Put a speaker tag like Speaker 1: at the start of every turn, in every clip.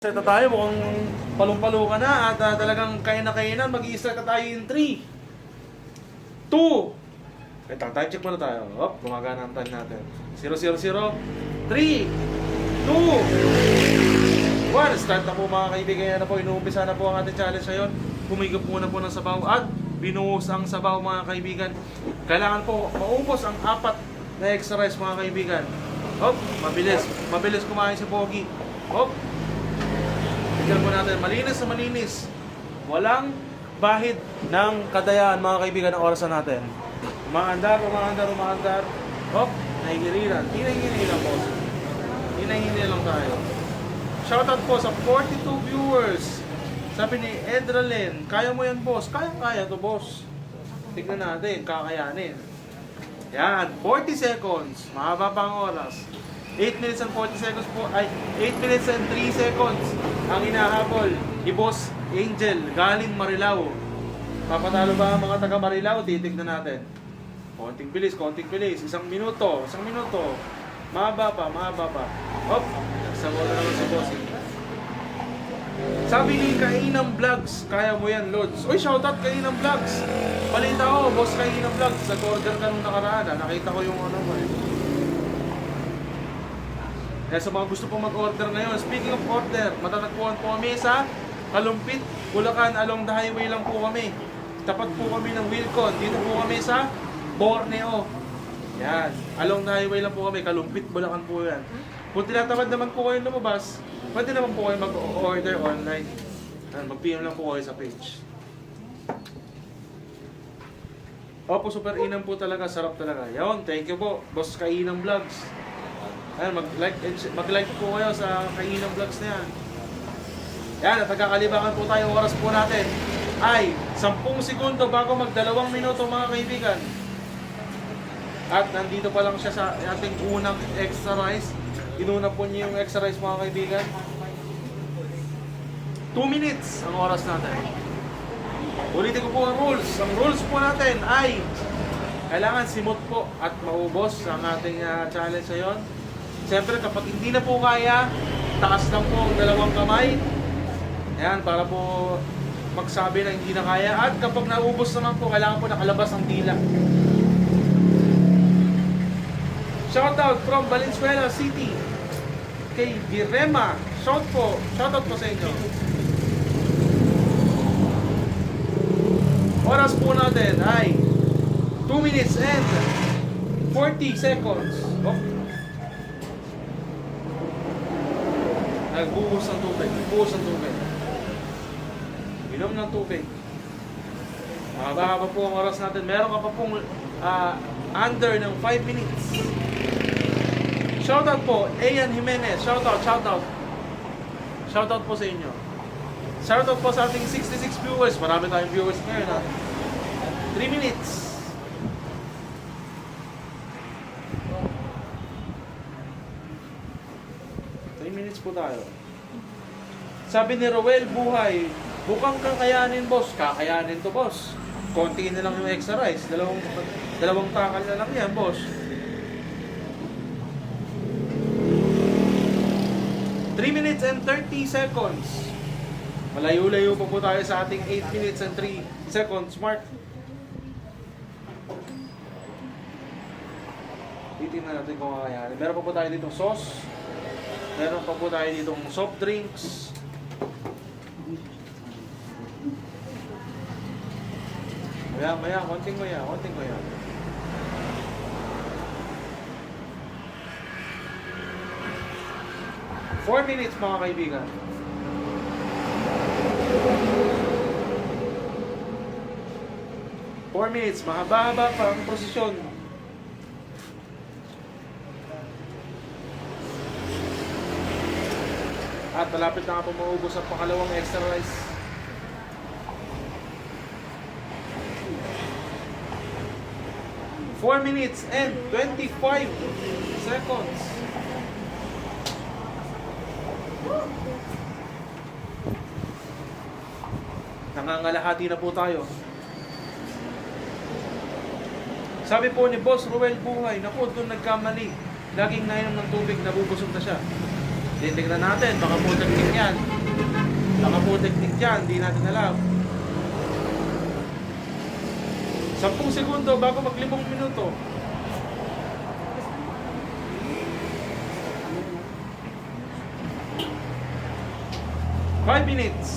Speaker 1: Start na tayo, mukhang palong-palo ka na at talagang kaya na kainan. Mag-i-start na tayo in 3, 2, time check muna tayo. Hop, gumagana ang time natin. 0, 0, 0, 3, 2, 1. Start na po mga kaibigan. Yan na po, inuumpisa na po ang ating challenge ngayon. Humigop muna po ng sabaw at binuhos ang sabaw mga kaibigan. Kailangan po maubos ang 4 na extra rice mga kaibigan. Hop, mabilis kumain si Pogi. Hop. Tignan po natin, malinis na malinis. Walang bahid ng kadayaan mga kaibigan ng orasan natin. Umaandar. Hop, nahigiliran. Hinahingili po. Hinahingili lang tayo. Shoutout po sa 42 viewers. Sabi ni Edralyn, kaya mo yan boss. Kaya to boss. Tignan natin, kakayanin. Yan, 40 seconds. Mahaba pa ang oras. 8 minutes and 40 seconds po, ay 8 minutes and 3 seconds ang hinahabol ni Boss Angel galing Marilao. Papatalo ba ang mga taga Marilao? Titignan natin. Konting bilis. Isang minuto. Mahaba pa. Hop, nagsabot na naman si Boss. Sabi ni Kainam Vlogs, kaya mo yan, Lods. Uy, shoutout Kainam Vlogs. Balita ko, Boss Kainam Vlogs, nag-order ka nung nakaraan. Nakita ko yung ano mo eh. Kaya sa mga gusto pong mag-order ngayon, speaking of order, matatagpuan po kami sa Kalumpit, Bulacan, along the highway lang po kami. Tapat po kami ng Wilcon. Dito po kami sa Borneo. Yan, along the highway lang po kami, Kalumpit, Bulacan po yan. Kung tinatamad naman po kayo lumabas, pwede naman po kayo mag-order online. Mag-PM lang po kayo sa page. Opo, super inam po talaga, sarap talaga. Yan, thank you po, Boss Kainam Vlogs. Ayan, mag-like po kayo sa Kainam Vlogs na yan. Yan, at nagkakalibangan po tayo, oras po natin ay 10 segundo bago mag-2 minuto mga kaibigan. At nandito pa lang siya sa ating unang extra rice. Inuna po niyo yung extra rice mga kaibigan. 2 minutes ang oras natin. Ulitin ko po ang rules. Ang rules po natin ay kailangan simot po at maubos ang ating challenge ngayon. Siyempre kapag hindi na po kaya, taas lang po ang 2 kamay. Ayan, para po magsabi na hindi na kaya. At kapag naubos naman po, kailangan po nakalabas ang dila. Shoutout from Valenzuela City kay Direma. Shoutout po sa inyo. Oras po natin ay 2 minutes and 40 seconds. Oh. Nagbuhos ng tubig. Inom ng tubig. Mahaba po ang oras natin. Meron ka pa pong under ng 5 minutes. Shoutout po, Ayan Jimenez. Shoutout. Shoutout po sa inyo. Shoutout po sa ating 66 viewers. Marami tayong viewers ngayon ha. 3 minutes. Po tayo. Sabi ni Roel Buhay, bukang kakayanin boss. Kakayanin to boss. Konti na lang yung extra rice. Dalawang takal na lang yan boss. 3 minutes and 30 seconds. Malayo-layo pa po tayo sa ating 8 minutes and 3 seconds mark. Titingnan natin kung kakayanin. Meron pa po tayo dito sauce. Meron pa po tayo ditong soft drinks. Konting maya. 4 minutes mga kaibigan. 4 minutes, mahaba-haba pa ang prosesyon. At malapit na nga po maubos ang pangalawang extra rice. Four minutes and 25 seconds. Nangangalahati na po tayo. Sabi po ni Boss Ruel Buhay, naku, doon nagkamali. Laging nainom ng tubig, nabubusog na siya. Titignan natin, baka po technique yan. Baka po technique yan, hindi natin alam. 10 segundo bago mag 5 minuto. 5 minutes.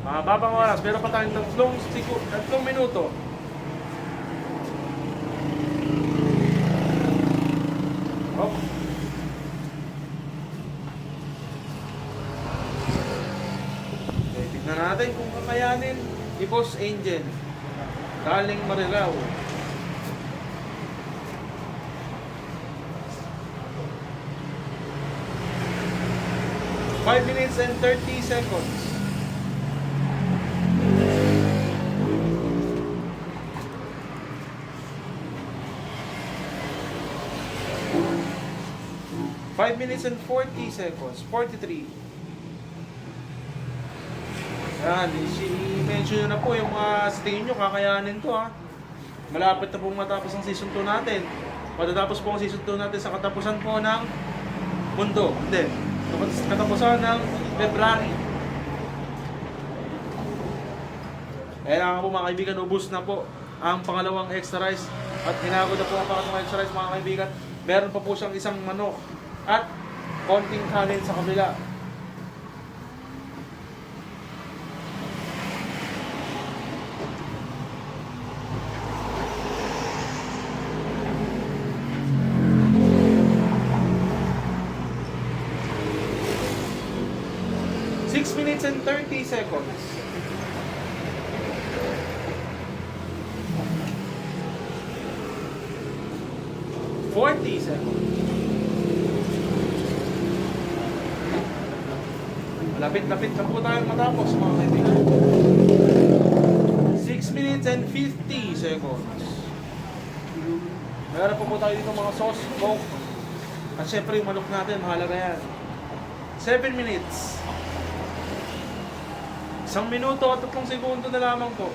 Speaker 1: Mahaba pang oras, pero pa tayong 3 minuto. Oh. Okay, tignan natin kung kakayanin ni Boss Angel. Galing Marilao. Five minutes and 30 seconds. Five minutes and 40 seconds. 43. Yan, i-mention na po yung mga sa tingin nyo, kakayanin to ha. Malapit na pong matapos ang season 2 natin. Matatapos po ang season 2 natin sa katapusan po ng mundo. Hindi. Katapusan ng February. Kaya nga po mga kaibigan, ubus na po ang pangalawang extra rice at hinagod na po ang pangalawang extra rice mga kaibigan. Meron pa po siyang isang manok at konting kanin sa kabila. Minutes and 30 seconds. $40. Lapit-lapit na po tayo matapos mga kaibigan. 6 minutes and 50 seconds. Meron po tayo dito mga sauce, coke. At syempre yung manok natin, mahalaga yan. 7 minutes. 1 minuto at 3 segundo na lamang po.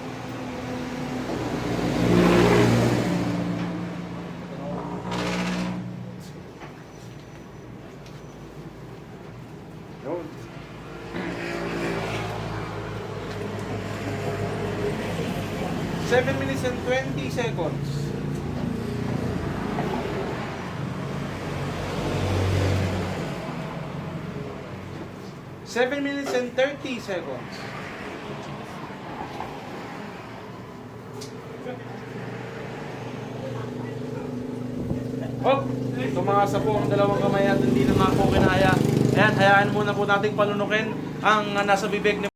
Speaker 1: Yun. Seven minutes and 20 seconds. Seven minutes and 30 seconds. Hop! Tumasa po ang dalawang kamay at hindi na nga po kinaya. Ayan, hayaan muna po nating palunukin ang nasa bibig ni